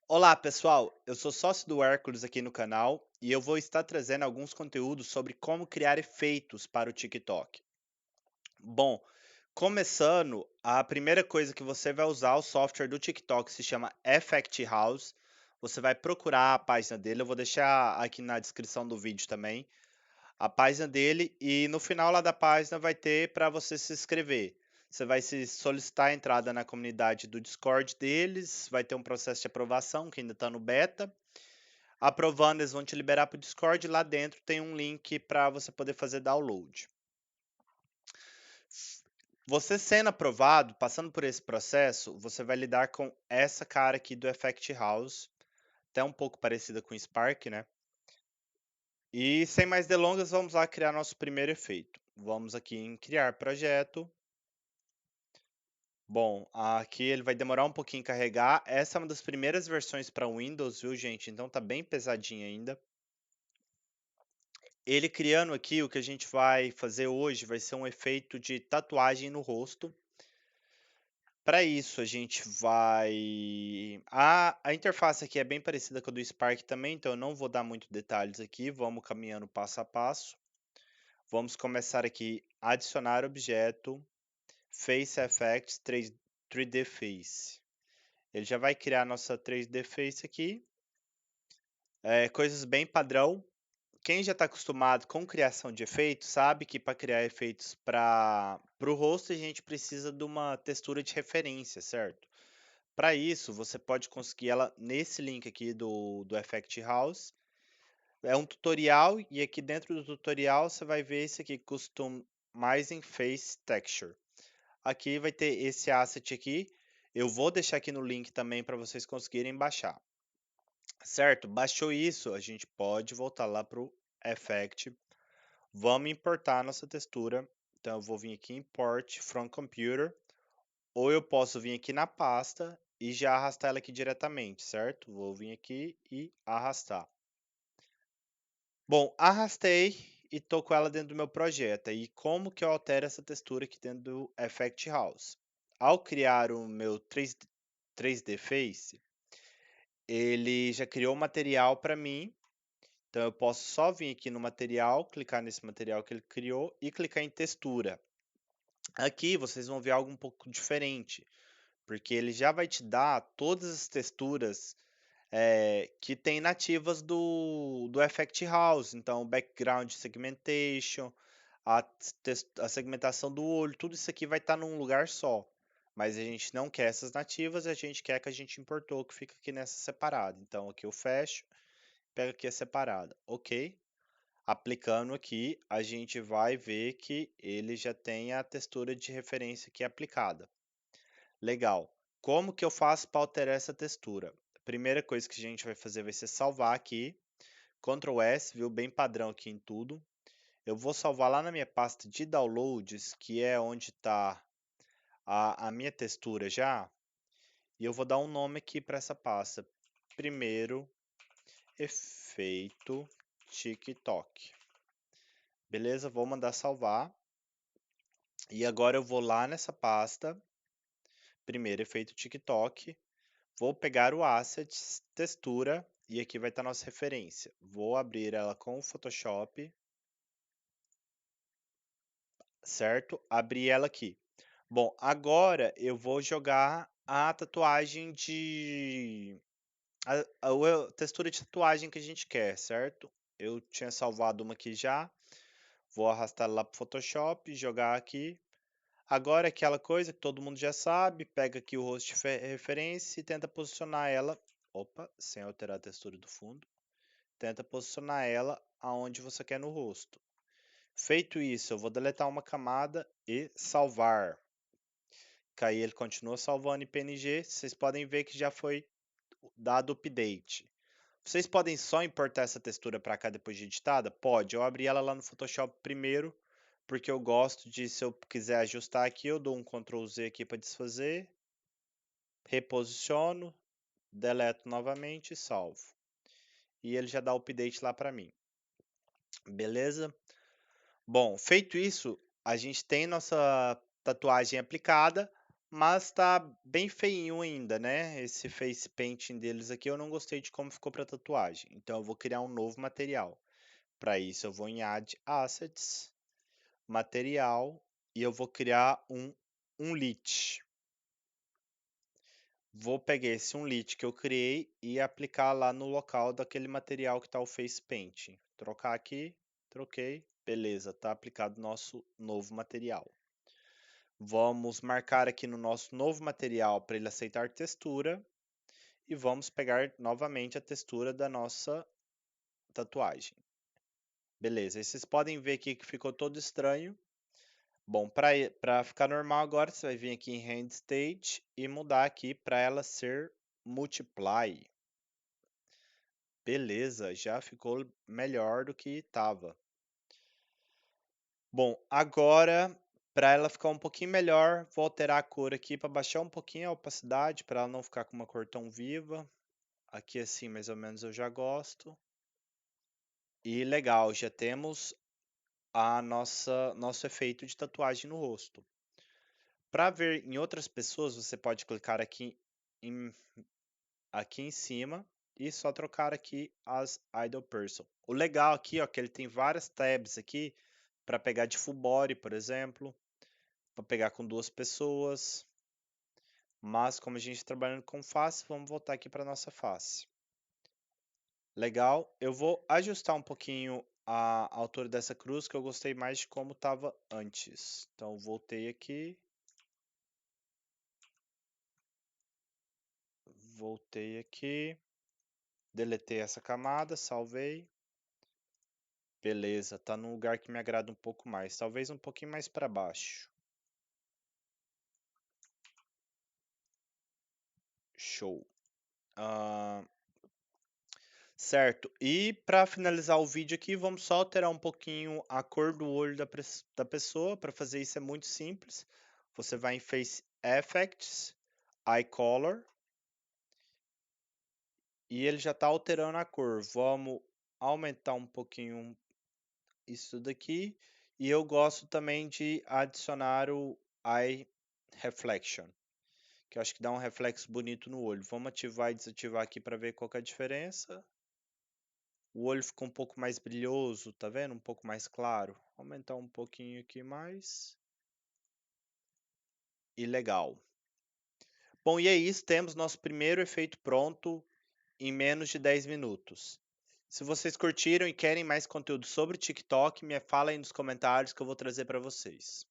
Olá, pessoal. Eu sou sócio do Hércules aqui no canal e eu vou estar trazendo alguns conteúdos sobre como criar efeitos para o TikTok. Bom, começando, a primeira coisa que você vai usar o software do TikTok se chama Effect House. Você vai procurar a página dele, eu vou deixar aqui na descrição do vídeo também a página dele e no final lá da página vai ter para você se inscrever. Você vai se solicitar a entrada na comunidade do Discord deles, vai ter um processo de aprovação que ainda está no beta. Aprovando, eles vão te liberar para o Discord. Lá dentro tem um link para você poder fazer download. Você sendo aprovado, passando por esse processo, você vai lidar com essa cara aqui do Effect House, até um pouco parecida com o Spark, né? E sem mais delongas, vamos lá criar nosso primeiro efeito. Vamos aqui em criar projeto. Bom, aqui ele vai demorar um pouquinho em carregar. Essa é uma das primeiras versões para Windows, viu, gente? Então tá bem pesadinho ainda. Ele criando aqui, o que a gente vai fazer hoje vai ser um efeito de tatuagem no rosto. Para isso, a gente vai. A interface aqui é bem parecida com a do Spark também, então eu não vou dar muito detalhes aqui. Vamos caminhando passo a passo. Vamos começar aqui, adicionar objeto, Face Effects 3D Face. Ele já vai criar a nossa 3D Face aqui. Coisas bem padrão. Quem já está acostumado com criação de efeitos sabe que para criar efeitos para o rosto a gente precisa de uma textura de referência, certo? Para isso, você pode conseguir ela nesse link aqui do Effect House. É um tutorial e aqui dentro do tutorial você vai ver esse aqui, Customizing Face Texture. Aqui vai ter esse asset aqui. Eu vou deixar aqui no link também para vocês conseguirem baixar. Certo? Baixou isso, a gente pode voltar lá para o Effect. Vamos importar a nossa textura. Então eu vou vir aqui em Import from Computer, ou eu posso vir aqui na pasta e já arrastar ela aqui diretamente, certo? Vou vir aqui e arrastar. Bom, arrastei e tô com ela dentro do meu projeto. E como que eu altero essa textura aqui dentro do Effect House? Ao criar o meu 3D Face, ele já criou o material para mim. Então eu posso só vir aqui no material, clicar nesse material que ele criou e clicar em textura. Aqui vocês vão ver algo um pouco diferente, porque ele já vai te dar todas as texturas que tem nativas do Effect House. Então, background segmentation, a segmentação do olho, tudo isso aqui vai estar num lugar só. Mas a gente não quer essas nativas, a gente quer que a gente importou, que fica aqui nessa separada. Então, aqui eu fecho, pego aqui a separada, ok? Aplicando aqui, a gente vai ver que ele já tem a textura de referência aqui aplicada. Legal. Como que eu faço para alterar essa textura? A primeira coisa que a gente vai fazer vai ser salvar aqui. Ctrl S, viu? Bem padrão aqui em tudo. Eu vou salvar lá na minha pasta de downloads, que é onde está a minha textura já. E eu vou dar um nome aqui para essa pasta. Primeiro, efeito TikTok. Beleza? Vou mandar salvar. E agora eu vou lá nessa pasta. Primeiro, efeito TikTok. Vou pegar o asset, textura, e aqui vai estar nossa referência. Vou abrir ela com o Photoshop, certo? Abri ela aqui. Bom, agora eu vou jogar a tatuagem de... a textura de tatuagem que a gente quer, certo? Eu tinha salvado uma aqui já. Vou arrastar lá para o Photoshop, jogar aqui. Agora aquela coisa que todo mundo já sabe, pega aqui o rosto de referência e tenta posicionar ela, opa, sem alterar a textura do fundo, tenta posicionar ela aonde você quer no rosto. Feito isso, eu vou deletar uma camada e salvar. Que aí ele continua salvando em PNG, vocês podem ver que já foi dado update. Vocês podem só importar essa textura para cá depois de editada? Pode, eu abri ela lá no Photoshop primeiro, porque eu gosto de, se eu quiser ajustar aqui, eu dou um Ctrl Z aqui para desfazer, reposiciono, deleto novamente e salvo. E ele já dá o update lá para mim. Beleza? Bom, feito isso, a gente tem nossa tatuagem aplicada, mas tá bem feinho ainda, né? Esse face painting deles aqui, eu não gostei de como ficou para tatuagem. Então eu vou criar um novo material. Para isso eu vou em Add Assets, Material, e eu vou criar um lit. Vou pegar esse lit que eu criei e aplicar lá no local daquele material que está o face painting. Trocar aqui, troquei, beleza, tá aplicado nosso novo material. Vamos marcar aqui no nosso novo material para ele aceitar textura e vamos pegar novamente a textura da nossa tatuagem. Beleza, e vocês podem ver aqui que ficou todo estranho. Bom, para ficar normal agora, você vai vir aqui em Hand State e mudar aqui para ela ser Multiply. Beleza, já ficou melhor do que estava. Bom, agora, para ela ficar um pouquinho melhor, vou alterar a cor aqui para baixar um pouquinho a opacidade, para ela não ficar com uma cor tão viva. Aqui assim, mais ou menos, eu já gosto. E legal, já temos a nosso efeito de tatuagem no rosto. Para ver em outras pessoas, você pode clicar em, aqui em cima e só trocar aqui as Idle Person. O legal aqui, ó, que ele tem várias tabs aqui para pegar de full body, por exemplo, para pegar com duas pessoas. Mas como a gente está trabalhando com face, vamos voltar aqui para nossa face. Legal, eu vou ajustar um pouquinho a altura dessa cruz, que eu gostei mais de como estava antes. Então voltei aqui. Voltei aqui. Deletei essa camada, salvei. Beleza, tá num lugar que me agrada um pouco mais. Talvez um pouquinho mais para baixo. Show. Ah, certo. E para finalizar o vídeo aqui, vamos só alterar um pouquinho a cor do olho da pessoa. Para fazer isso é muito simples. Você vai em Face Effects, Eye Color. E ele já está alterando a cor. Vamos aumentar um pouquinho isso daqui. E eu gosto também de adicionar o Eye Reflection, que eu acho que dá um reflexo bonito no olho. Vamos ativar e desativar aqui para ver qual que é a diferença. O olho ficou um pouco mais brilhoso, tá vendo? Um pouco mais claro. Aumentar um pouquinho aqui mais. E legal. Bom, e é isso. Temos nosso primeiro efeito pronto em menos de 10 minutos. Se vocês curtiram e querem mais conteúdo sobre o TikTok, me fala aí nos comentários que eu vou trazer para vocês.